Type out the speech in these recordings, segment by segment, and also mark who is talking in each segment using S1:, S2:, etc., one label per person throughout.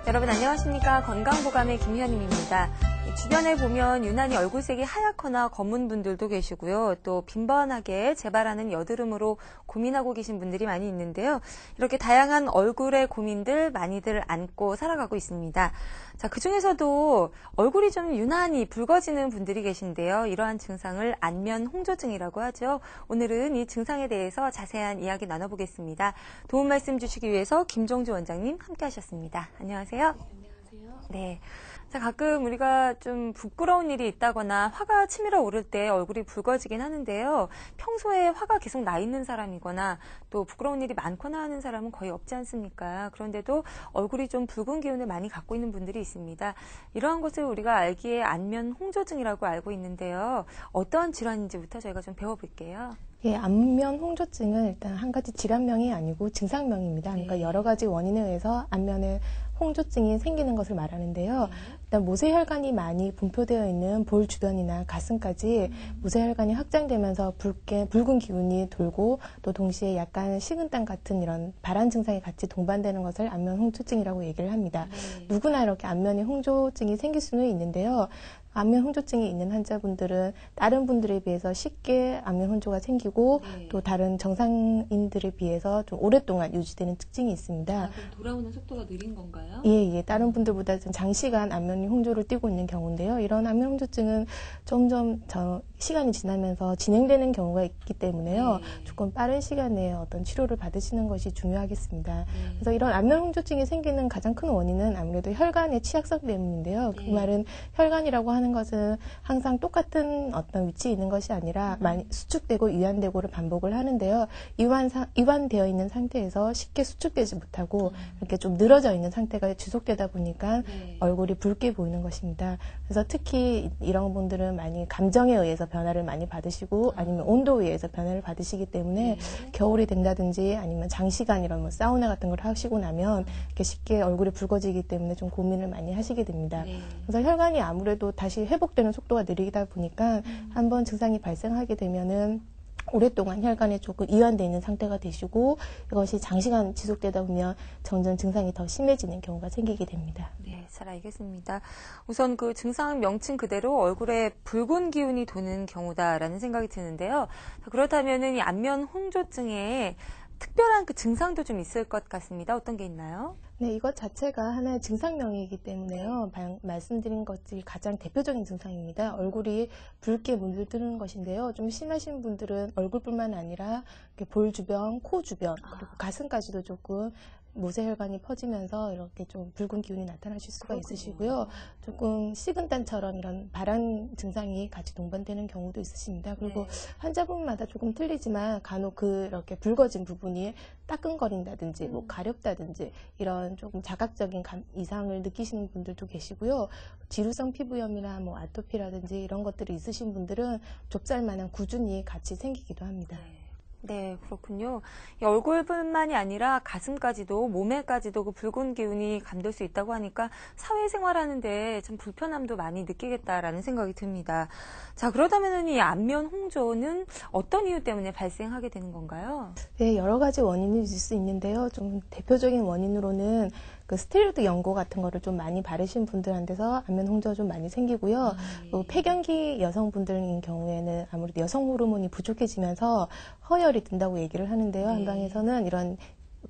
S1: 여러분 안녕하십니까. 건강보감의 김현임입니다. 주변에 보면 유난히 얼굴색이 하얗거나 검은 분들도 계시고요. 또 빈번하게 재발하는 여드름으로 고민하고 계신 분들이 많이 있는데요. 이렇게 다양한 얼굴의 고민들 많이들 안고 살아가고 있습니다. 자, 그중에서도 얼굴이 좀 유난히 붉어지는 분들이 계신데요. 이러한 증상을 안면 홍조증이라고 하죠. 오늘은 이 증상에 대해서 자세한 이야기 나눠보겠습니다. 도움 말씀 주시기 위해서 김종주 원장님 함께 하셨습니다. 안녕하세요.
S2: 안녕하세요.
S1: 네. 자, 가끔 우리가 좀 부끄러운 일이 있다거나 화가 치밀어 오를 때 얼굴이 붉어지긴 하는데요. 평소에 화가 계속 나 있는 사람이거나 또 부끄러운 일이 많거나 하는 사람은 거의 없지 않습니까? 그런데도 얼굴이 좀 붉은 기운을 많이 갖고 있는 분들이 있습니다. 이러한 것을 우리가 알기에 안면 홍조증이라고 알고 있는데요. 어떤 질환인지부터 저희가 좀 배워볼게요.
S2: 예, 안면 홍조증은 일단 한 가지 질환명이 아니고 증상명입니다. 그러니까 여러 가지 원인에 의해서 안면에 홍조증이 생기는 것을 말하는데요. 일단 모세혈관이 많이 분포되어 있는 볼 주변이나 가슴까지 모세혈관이 확장되면서 붉은 기운이 돌고 또 동시에 약간 식은땀 같은 이런 발한 증상이 같이 동반되는 것을 안면 홍조증이라고 얘기를 합니다. 누구나 이렇게 안면에 홍조증이 생길 수는 있는데요. 안면 홍조증이 있는 환자분들은 다른 분들에 비해서 쉽게 안면 홍조가 생기고 또 다른 정상인들에 비해서 좀 오랫동안 유지되는 특징이 있습니다.
S1: 그럼 돌아오는 속도가 느린 건가요?
S2: 예. 다른 분들보다 좀 장시간 안면 홍조를 띠고 있는 경우인데요. 이런 안면 홍조증은 점점 시간이 지나면서 진행되는 경우가 있기 때문에요. 조금 빠른 시간에 어떤 치료를 받으시는 것이 중요하겠습니다. 그래서 이런 안면 홍조증이 생기는 가장 큰 원인은 아무래도 혈관의 취약성 때문인데요. 그 말은 혈관이라고 하는 것은 항상 똑같은 어떤 위치에 있는 것이 아니라 많이 수축되고 이완되고를 반복을 하는데요. 이완되어 있는 상태에서 쉽게 수축되지 못하고 이렇게 좀 늘어져 있는 상태가 지속되다 보니까 얼굴이 붉게 보이는 것입니다. 그래서 특히 이런 분들은 많이 감정에 의해서 변화를 많이 받으시고 아니면 온도에 의해서 변화를 받으시기 때문에 겨울이 된다든지 아니면 장시간 이런 뭐 사우나 같은 걸 하시고 나면 이렇게 쉽게 얼굴이 붉어지기 때문에 좀 고민을 많이 하시게 됩니다. 그래서 혈관이 아무래도 다시 회복되는 속도가 느리다 보니까 한번 증상이 발생하게 되면은 오랫동안 혈관에 조금 이완되어 있는 상태가 되시고 이것이 장시간 지속되다 보면 점점 증상이 더 심해지는 경우가 생기게 됩니다.
S1: 네, 잘 알겠습니다. 우선 그 증상 명칭 그대로 얼굴에 붉은 기운이 도는 경우다라는 생각이 드는데요. 그렇다면은 이 안면 홍조증에 특별한 그 증상도 좀 있을 것 같습니다. 어떤 게 있나요?
S2: 네, 이것 자체가 하나의 증상명이기 때문에요. 말씀드린 것이 가장 대표적인 증상입니다. 얼굴이 붉게 물드는 것인데요. 좀 심하신 분들은 얼굴뿐만 아니라 볼 주변, 코 주변, 그리고 가슴까지도 조금 모세혈관이 퍼지면서 이렇게 좀 붉은 기운이 나타나실 수가 있으시고요. 조금 식은땀처럼 이런 발한 증상이 같이 동반되는 경우도 있으십니다. 그리고 환자분마다 조금 틀리지만 간혹 이렇게 붉어진 부분이 따끔거린다든지 뭐 가렵다든지 이런 조금 자각적인 이상을 느끼시는 분들도 계시고요. 지루성 피부염이나 뭐 아토피라든지 이런 것들이 있으신 분들은 좁쌀만한 구준이 같이 생기기도 합니다.
S1: 네, 그렇군요. 이 얼굴뿐만이 아니라 가슴까지도 몸에까지도 그 붉은 기운이 감돌 수 있다고 하니까 사회생활하는데 좀 불편함도 많이 느끼겠다라는 생각이 듭니다. 자, 그렇다면 이 안면 홍조는 어떤 이유 때문에 발생하게 되는 건가요?
S2: 네, 여러 가지 원인이 있을 수 있는데요. 좀 대표적인 원인으로는 그 스테로이드 연고 같은 거를 좀 많이 바르신 분들한테서 안면 홍조가 좀 많이 생기고요. 또 폐경기 여성분들인 경우에는 아무래도 여성 호르몬이 부족해지면서 허열이 든다고 얘기를 하는데요. 한방에서는 이런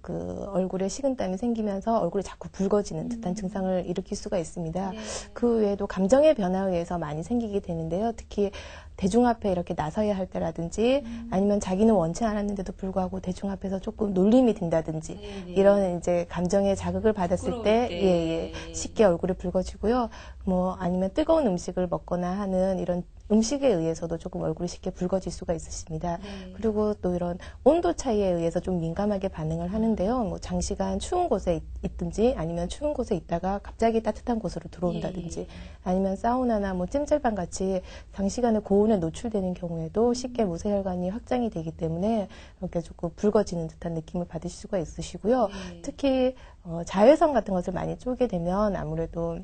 S2: 얼굴에 식은땀이 생기면서 얼굴이 자꾸 붉어지는 듯한 증상을 일으킬 수가 있습니다. 그 외에도 감정의 변화에 의해서 많이 생기게 되는데요. 특히 대중 앞에 이렇게 나서야 할 때라든지 아니면 자기는 원치 않았는데도 불구하고 대중 앞에서 조금 놀림이 든다든지 이런 이제 감정의 자극을 받았을 때 쉽게 얼굴이 붉어지고요. 뭐 아니면 뜨거운 음식을 먹거나 하는 이런 음식에 의해서도 조금 얼굴이 쉽게 붉어질 수가 있으십니다. 그리고 또 이런 온도 차이에 의해서 좀 민감하게 반응을 하는데요. 뭐 장시간 추운 곳에 있든지 아니면 추운 곳에 있다가 갑자기 따뜻한 곳으로 들어온다든지 아니면 사우나나 뭐 찜질방 같이 장시간의 고온에 노출되는 경우에도 쉽게 모세혈관이 확장이 되기 때문에 이렇게 조금 붉어지는 듯한 느낌을 받으실 수가 있으시고요. 특히 자외선 같은 것을 많이 쬐게 되면 아무래도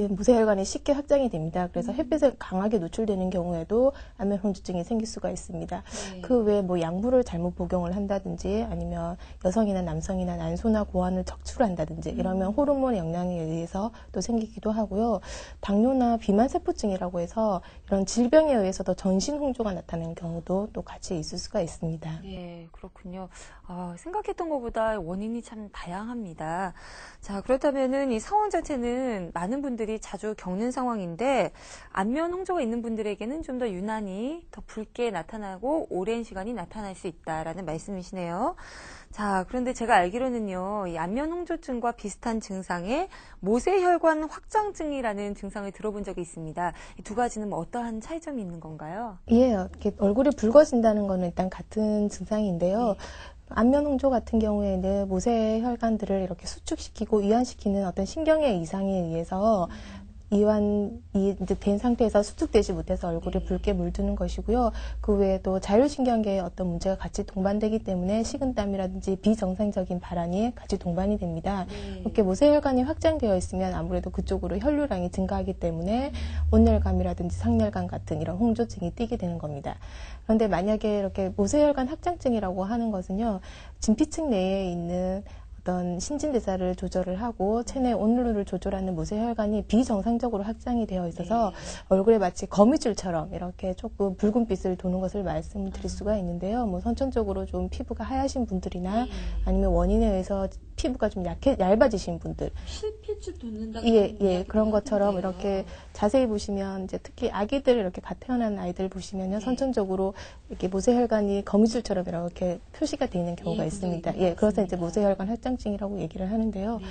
S2: 모세혈관이 쉽게 확장이 됩니다. 그래서 햇빛에 강하게 노출되는 경우에도 안면 홍조증이 생길 수가 있습니다.
S1: 네.
S2: 그 외에 뭐 약물을 잘못 복용을 한다든지 아니면 여성이나 남성이나 난소나 고환을 적출을 한다든지 이러면 호르몬 영향에 의해서 또 생기기도 하고요. 당뇨나 비만 세포증이라고 해서 이런 질병에 의해서도 전신 홍조가 나타나는 경우도 또 같이 있을 수가 있습니다.
S1: 네, 그렇군요. 생각했던 것보다 원인이 참 다양합니다. 자, 그렇다면은 이 상황 자체는 많은 분들이 자주 겪는 상황인데 안면 홍조가 있는 분들에게는 좀 더 유난히 더 붉게 나타나고 오랜 시간이 나타날 수 있다라는 말씀이시네요. 자, 그런데 제가 알기로는요, 이 안면 홍조증과 비슷한 증상에 모세혈관 확장증이라는 증상을 들어본 적이 있습니다. 이 두 가지는 뭐 어떠한 차이점이 있는 건가요?
S2: 예, 이렇게 얼굴이 붉어진다는 거는 일단 같은 증상인데요. 안면 홍조 같은 경우에는 모세혈관들을 이렇게 수축시키고 이완시키는 어떤 신경의 이상에 의해서 이완이 이제 된 상태에서 수축되지 못해서 얼굴이 붉게 물드는 것이고요. 그 외에도 자율신경계에 어떤 문제가 같이 동반되기 때문에 식은땀이라든지 비정상적인 발한이 같이 동반이 됩니다. 이렇게 모세혈관이 확장되어 있으면 아무래도 그쪽으로 혈류량이 증가하기 때문에 온열감이라든지 상열감 같은 이런 홍조증이 띄게 되는 겁니다. 그런데 만약에 이렇게 모세혈관 확장증이라고 하는 것은요, 진피층 내에 있는 어떤 신진대사를 조절을 하고 체내 온도를 조절하는 모세혈관이 비정상적으로 확장이 되어 있어서 얼굴에 마치 거미줄처럼 이렇게 조금 붉은빛을 도는 것을 말씀을 드릴 수가 있는데요. 뭐 선천적으로 좀 피부가 하얗신 분들이나 아니면 원인에 의해서 피부가 좀 얇아지신 분들.
S1: 실핏줄 돋는다.
S2: 예, 그런 것처럼 이렇게 자세히 보시면 이제 특히 아기들 이렇게 갓 태어난 아이들 보시면요. 선천적으로 이렇게 모세혈관이 거미줄처럼 이렇게 표시가 되어 있는 경우가 있습니다. 예, 그래서 이제 모세혈관 확장증이라고 얘기를 하는데요.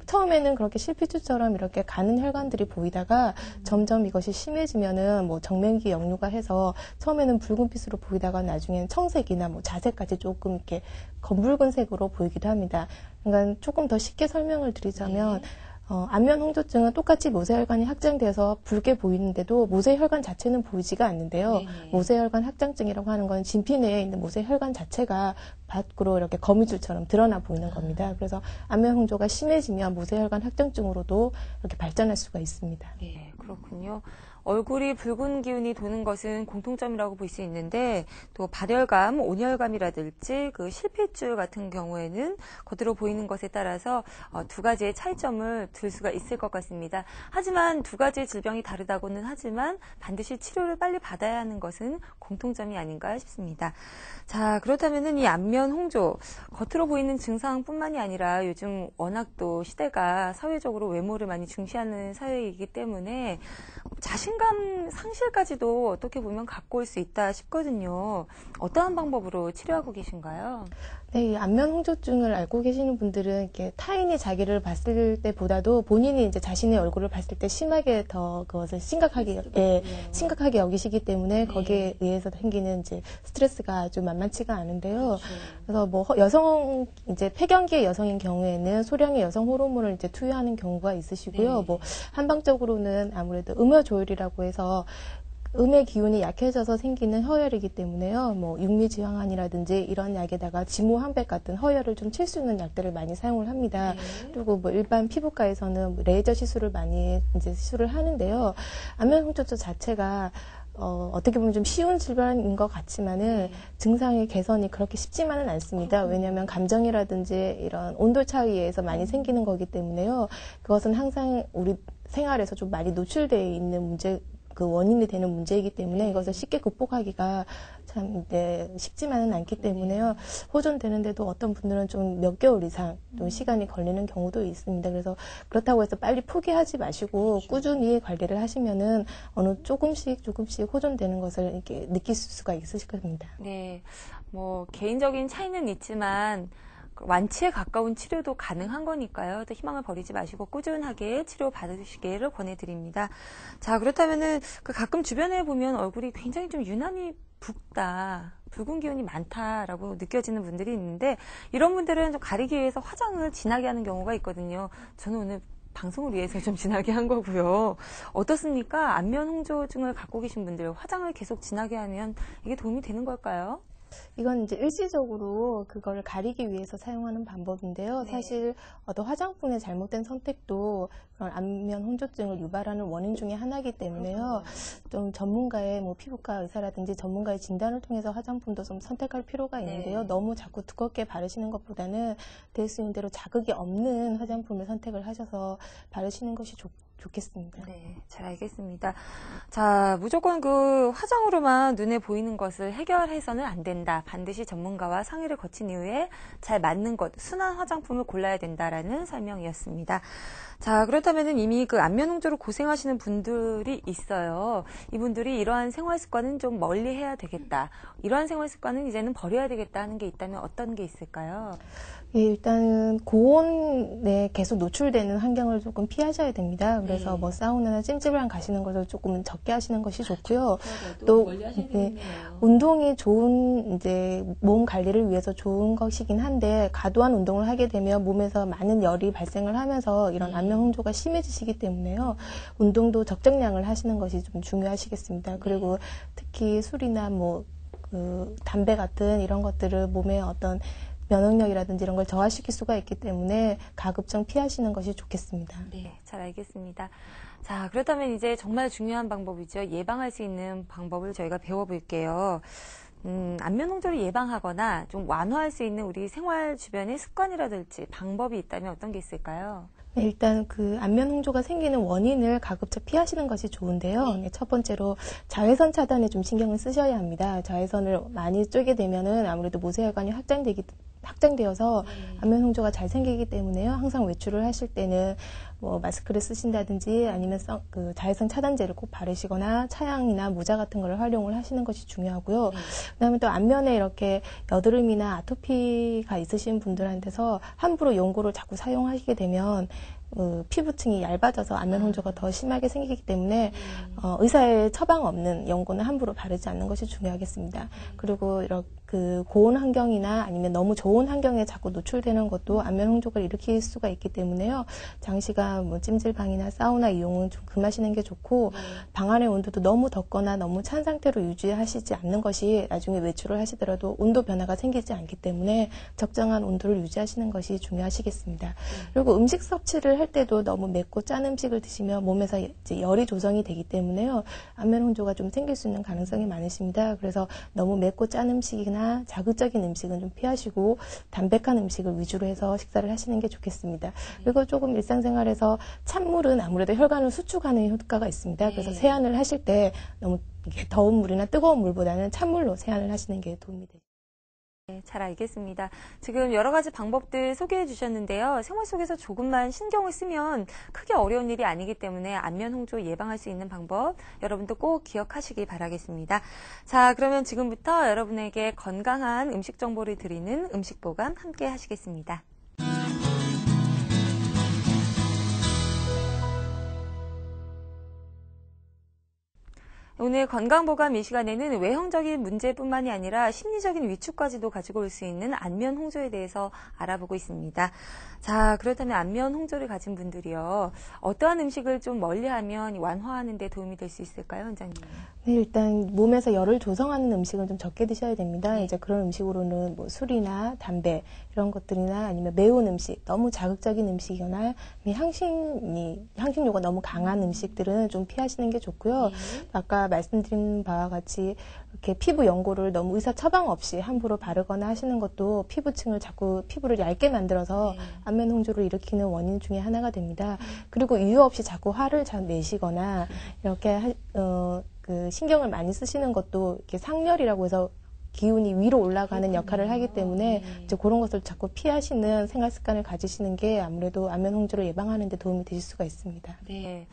S2: 처음에는 그렇게 실핏줄처럼 이렇게 가는 혈관들이 보이다가 점점 이것이 심해지면은 뭐 정면기 역류가 해서 처음에는 붉은빛으로 보이다가 나중에는 청색이나 뭐 자색까지 조금 이렇게 검붉은 색으로 보이기도 합니다. 그러니까 조금 더 쉽게 설명을 드리자면 안면 홍조증은 똑같이 모세혈관이 확장돼서 붉게 보이는데도 모세혈관 자체는 보이지가 않는데요. 모세혈관 확장증이라고 하는 건 진피 내에 있는 모세혈관 자체가 밖으로 이렇게 거미줄처럼 드러나 보이는 겁니다. 그래서 안면 홍조가 심해지면 모세혈관 확장증으로도 이렇게 발전할 수가 있습니다.
S1: 네, 그렇군요. 얼굴이 붉은 기운이 도는 것은 공통점이라고 볼 수 있는데 또 발열감, 온열감이라든지 그 실핏줄 같은 경우에는 겉으로 보이는 것에 따라서 두 가지의 차이점을 들 수가 있을 것 같습니다. 하지만 두 가지의 질병이 다르다고는 하지만 반드시 치료를 빨리 받아야 하는 것은 공통점이 아닌가 싶습니다. 자, 그렇다면은 이 안면 홍조, 겉으로 보이는 증상뿐만이 아니라 요즘 워낙 또 시대가 사회적으로 외모를 많이 중시하는 사회이기 때문에 자신감 상실까지도 어떻게 보면 갖고 올 수 있다 싶거든요. 어떠한 방법으로 치료하고 계신가요?
S2: 네, 이 안면 홍조증을 앓고 계시는 분들은 이렇게 타인이 자기를 봤을 때보다도 본인이 이제 자신의 얼굴을 봤을 때 심하게 더 그것을 심각하게 여기시기 때문에 거기에 의해서 생기는 이제 스트레스가 아주 만만치가 않은데요. 그래서 뭐 여성 이제 폐경기의 여성인 경우에는 소량의 여성 호르몬을 이제 투여하는 경우가 있으시고요. 뭐 한방적으로는 아무래도 음여조율이라고 해서 음의 기운이 약해져서 생기는 허혈이기 때문에요. 뭐 육미지황환이라든지 이런 약에다가 지모항백 같은 허혈을 좀 칠 수 있는 약들을 많이 사용을 합니다. 그리고 뭐 일반 피부과에서는 레이저 시술을 많이 이제 시술을 하는데요. 안면 홍조증 자체가 어떻게 보면 좀 쉬운 질병인 것 같지만은 증상의 개선이 그렇게 쉽지만은 않습니다. 왜냐하면 감정이라든지 이런 온도 차이에서 많이 생기는 거기 때문에요. 그것은 항상 우리 생활에서 좀 많이 노출되어 있는 문제, 그 원인이 되는 문제이기 때문에 이것을 쉽게 극복하기가 참 쉽지만은 않기 때문에요. 호전되는데도 어떤 분들은 좀 몇 개월 이상 좀 시간이 걸리는 경우도 있습니다. 그래서 그렇다고 해서 빨리 포기하지 마시고 꾸준히 관리를 하시면은 어느 조금씩 호전되는 것을 이렇게 느낄 수가 있으실 겁니다.
S1: 네, 뭐 개인적인 차이는 있지만 완치에 가까운 치료도 가능한 거니까요. 또 희망을 버리지 마시고 꾸준하게 치료 받으시기를 권해드립니다. 자, 그렇다면은 가끔 주변에 보면 얼굴이 굉장히 좀 유난히 붉다, 붉은 기운이 많다라고 느껴지는 분들이 있는데 이런 분들은 좀 가리기 위해서 화장을 진하게 하는 경우가 있거든요. 저는 오늘 방송을 위해서 좀 진하게 한 거고요. 어떻습니까? 안면 홍조증을 갖고 계신 분들 화장을 계속 진하게 하면 이게 도움이 되는 걸까요?
S2: 이건 이제 일시적으로 그거를 가리기 위해서 사용하는 방법인데요.
S1: 네.
S2: 사실 어떤 화장품의 잘못된 선택도 그런 안면 홍조증을 유발하는 원인 중에 하나이기 때문에요. 좀 전문가의 뭐 피부과 의사라든지 전문가의 진단을 통해서 화장품도 좀 선택할 필요가 있는데요.
S1: 네.
S2: 너무 자꾸 두껍게 바르시는 것보다는 될 수 있는 대로 자극이 없는 화장품을 선택을 하셔서 바르시는 것이 좋겠습니다.
S1: 네, 잘 알겠습니다. 자, 무조건 그 화장으로만 눈에 보이는 것을 해결해서는 안 된다. 반드시 전문가와 상의를 거친 이후에 잘 맞는 것, 순한 화장품을 골라야 된다라는 설명이었습니다. 자, 그렇다면 이미 그 안면 홍조로 고생하시는 분들이 있어요. 이분들이 이러한 생활 습관은 좀 멀리 해야 되겠다. 이러한 생활 습관은 이제는 버려야 되겠다 하는 게 있다면 어떤 게 있을까요?
S2: 예, 일단은 고온에 계속 노출되는 환경을 조금 피하셔야 됩니다. 그래서 뭐 사우나나 찜질방 가시는 것을 조금 적게 하시는 것이 좋고요. 또 운동이 좋은 이제 몸 관리를 위해서 좋은 것이긴 한데 과도한 운동을 하게 되면 몸에서 많은 열이 발생을 하면서 이런 안면 홍조가 심해지시기 때문에요. 운동도 적정량을 하시는 것이 좀 중요하시겠습니다. 그리고 특히 술이나 뭐 담배 같은 이런 것들을 몸에 어떤 면역력이라든지 이런 걸 저하시킬 수가 있기 때문에 가급적 피하시는 것이 좋겠습니다.
S1: 네, 잘 알겠습니다. 자, 그렇다면 이제 정말 중요한 방법이죠. 예방할 수 있는 방법을 저희가 배워볼게요. 안면 홍조를 예방하거나 좀 완화할 수 있는 우리 생활 주변의 습관이라든지 방법이 있다면 어떤 게 있을까요?
S2: 네, 일단 그 안면 홍조가 생기는 원인을 가급적 피하시는 것이 좋은데요. 네, 첫 번째로 자외선 차단에 좀 신경을 쓰셔야 합니다. 자외선을 많이 쬐게 되면은 아무래도 모세혈관이 확장되어서 안면 홍조가 잘 생기기 때문에요. 항상 외출을 하실 때는 뭐 마스크를 쓰신다든지 아니면 그 자외선 차단제를 꼭 바르시거나 차양이나 모자 같은 걸 활용을 하시는 것이 중요하고요. 그다음에 또 안면에 이렇게 여드름이나 아토피가 있으신 분들한테서 함부로 연고를 자꾸 사용하시게 되면 피부층이 얇아져서 안면 홍조가 더 심하게 생기기 때문에 의사의 처방 없는 연고는 함부로 바르지 않는 것이 중요하겠습니다. 그리고 이렇게 그 고온 환경이나 아니면 너무 좋은 환경에 자꾸 노출되는 것도 안면 홍조를 일으킬 수가 있기 때문에요. 장시간 뭐 찜질방이나 사우나 이용은 좀 금하시는 게 좋고 방 안의 온도도 너무 덥거나 너무 찬 상태로 유지하시지 않는 것이 나중에 외출을 하시더라도 온도 변화가 생기지 않기 때문에 적정한 온도를 유지하시는 것이 중요하시겠습니다. 그리고 음식 섭취를 할 때도 너무 맵고 짠 음식을 드시면 몸에서 이제 열이 조성이 되기 때문에요. 안면 홍조가 좀 생길 수 있는 가능성이 많으십니다. 그래서 너무 맵고 짠 음식이나 자극적인 음식은 좀 피하시고 담백한 음식을 위주로 해서 식사를 하시는 게 좋겠습니다. 그리고 조금 일상생활에서 찬물은 아무래도 혈관을 수축하는 효과가 있습니다. 그래서 세안을 하실 때 너무 이렇게 더운 물이나 뜨거운 물보다는 찬물로 세안을 하시는 게 도움이 되죠.
S1: 네, 잘 알겠습니다. 지금 여러 가지 방법들 소개해 주셨는데요. 생활 속에서 조금만 신경을 쓰면 크게 어려운 일이 아니기 때문에 안면 홍조 예방할 수 있는 방법 여러분도 꼭 기억하시기 바라겠습니다. 자, 그러면 지금부터 여러분에게 건강한 음식 정보를 드리는 음식 보감 함께 하시겠습니다. 오늘 건강보감 이 시간에는 외형적인 문제뿐만이 아니라 심리적인 위축까지도 가지고 올 수 있는 안면 홍조에 대해서 알아보고 있습니다. 자, 그렇다면 안면 홍조를 가진 분들이요. 어떠한 음식을 좀 멀리하면 완화하는 데 도움이 될 수 있을까요, 원장님?
S2: 네, 일단 몸에서 열을 조성하는 음식은 좀 적게 드셔야 됩니다. 이제 그런 음식으로는 뭐 술이나 담배 이런 것들이나 아니면 매운 음식, 너무 자극적인 음식이거나 향신료가 너무 강한 음식들은 좀 피하시는 게 좋고요. 아까 말씀드린 바와 같이 이렇게 피부 연고를 너무 의사 처방 없이 함부로 바르거나 하시는 것도 피부를 얇게 만들어서 안면 홍조를 일으키는 원인 중에 하나가 됩니다. 그리고 이유 없이 자꾸 화를 잘 내시거나 이렇게 그 신경을 많이 쓰시는 것도 이렇게 상열이라고 해서 기운이 위로 올라가는 역할을 하기 때문에 이제 그런 것을 자꾸 피하시는 생활 습관을 가지시는 게 아무래도 안면 홍조를 예방하는 데 도움이 되실 수가 있습니다.
S1: 네.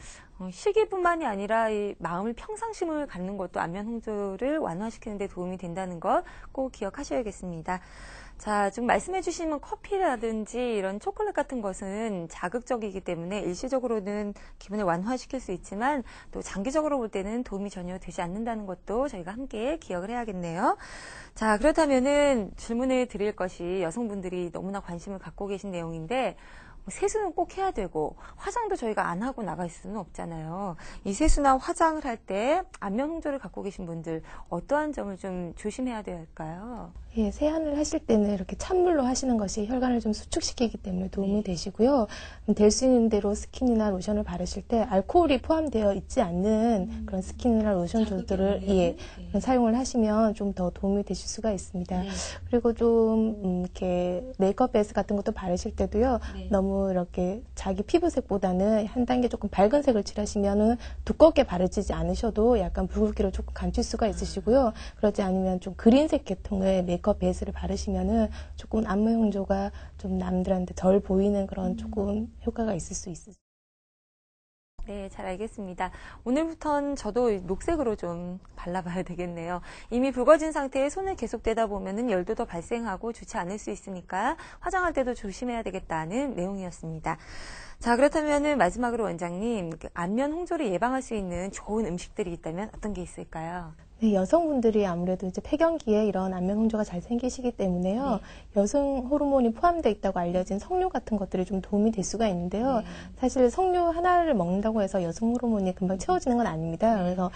S1: 시기뿐만이 아니라 이 마음을 평상심을 갖는 것도 안면 홍조를 완화시키는 데 도움이 된다는 것 꼭 기억하셔야겠습니다. 자, 좀 말씀해 주시면 커피라든지 이런 초콜릿 같은 것은 자극적이기 때문에 일시적으로는 기분을 완화시킬 수 있지만 또 장기적으로 볼 때는 도움이 전혀 되지 않는다는 것도 저희가 함께 기억을 해야겠네요. 자, 그렇다면은 질문을 드릴 것이 여성분들이 너무나 관심을 갖고 계신 내용인데 세수는 꼭 해야 되고 화장도 저희가 안 하고 나갈 수는 없잖아요. 이 세수나 화장을 할 때 안면 홍조를 갖고 계신 분들 어떠한 점을 좀 조심해야 될까요?
S2: 예, 세안을 하실 때는 이렇게 찬물로 하시는 것이 혈관을 좀 수축시키기 때문에 도움이 되시고요. 될 수 있는 대로 스킨이나 로션을 바르실 때 알코올이 포함되어 있지 않는 그런 스킨이나 로션들을 사용을 하시면 좀 더 도움이 되실 수가 있습니다. 그리고 좀 이렇게 메이크업 베이스 같은 것도 바르실 때도요. 너무 이렇게 자기 피부색보다는 한 단계 조금 밝은 색을 칠하시면은 두껍게 바르지 않으셔도 약간 붉은기를 조금 감출 수가 있으시고요. 그렇지 않으면 좀 그린색 계통의 메이크업 베이스를 바르시면은 조금 안면 홍조가 좀 남들한테 덜 보이는 그런 조금 효과가 있을 수 있으세요.
S1: 네, 잘 알겠습니다. 오늘부터는 저도 녹색으로 좀 발라봐야 되겠네요. 이미 붉어진 상태에 손을 계속 대다 보면은 열도 더 발생하고 좋지 않을 수 있으니까 화장할 때도 조심해야 되겠다는 내용이었습니다. 자, 그렇다면은 마지막으로 원장님, 안면 홍조를 예방할 수 있는 좋은 음식들이 있다면 어떤 게 있을까요?
S2: 네, 여성분들이 아무래도 이제 폐경기에 이런 안면 홍조가 잘 생기시기 때문에요. 여성 호르몬이 포함되어 있다고 알려진 석류 같은 것들이 좀 도움이 될 수가 있는데요. 사실 석류 하나를 먹는다고 해서 여성 호르몬이 금방 채워지는 건 아닙니다. 그래서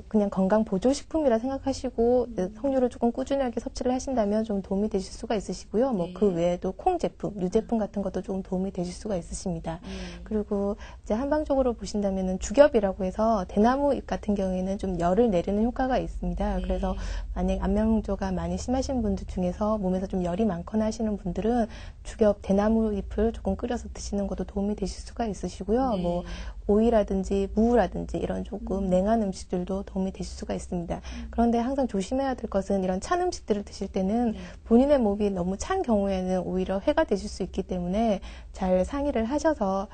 S2: 그냥 건강 보조식품이라 생각하시고 석류를 조금 꾸준하게 섭취를 하신다면 좀 도움이 되실 수가 있으시고요. 뭐 그 외에도 콩 제품, 유 제품 같은 것도 좀 도움이 되실 수가 있으십니다. 그리고 이제 한방적으로 보신다면은 죽엽이라고 해서 대나무 잎 같은 경우에는 좀 열을 내리는 효과가 있습니다. 그래서 만약 안면 홍조가 많이 심하신 분들 중에서 몸에서 좀 열이 많거나 하시는 분들은 죽엽 대나무 잎을 조금 끓여서 드시는 것도 도움이 되실 수가 있으시고요. 뭐 오이라든지 무라든지 이런 조금 냉한 음식들도 도움이 되실 수가 있습니다. 그런데 항상 조심해야 될 것은 이런 찬 음식들을 드실 때는 본인의 몸이 너무 찬 경우에는 오히려 해가 되실 수 있기 때문에 잘 상의를 하셔서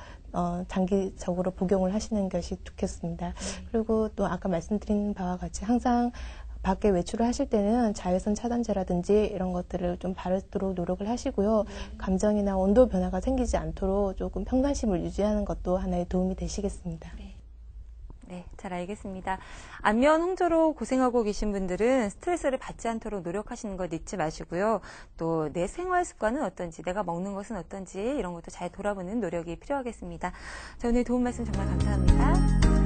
S2: 장기적으로 복용을 하시는 것이 좋겠습니다. 그리고 또 아까 말씀드린 바와 같이 항상 밖에 외출을 하실 때는 자외선 차단제라든지 이런 것들을 좀 바르도록 노력을 하시고요. 감정이나 온도 변화가 생기지 않도록 조금 평상심을 유지하는 것도 하나의 도움이 되시겠습니다.
S1: 네, 잘 알겠습니다. 안면 홍조로 고생하고 계신 분들은 스트레스를 받지 않도록 노력하시는 것 잊지 마시고요. 또 내 생활 습관은 어떤지, 내가 먹는 것은 어떤지 이런 것도 잘 돌아보는 노력이 필요하겠습니다. 자, 오늘 도움 말씀 정말 감사합니다.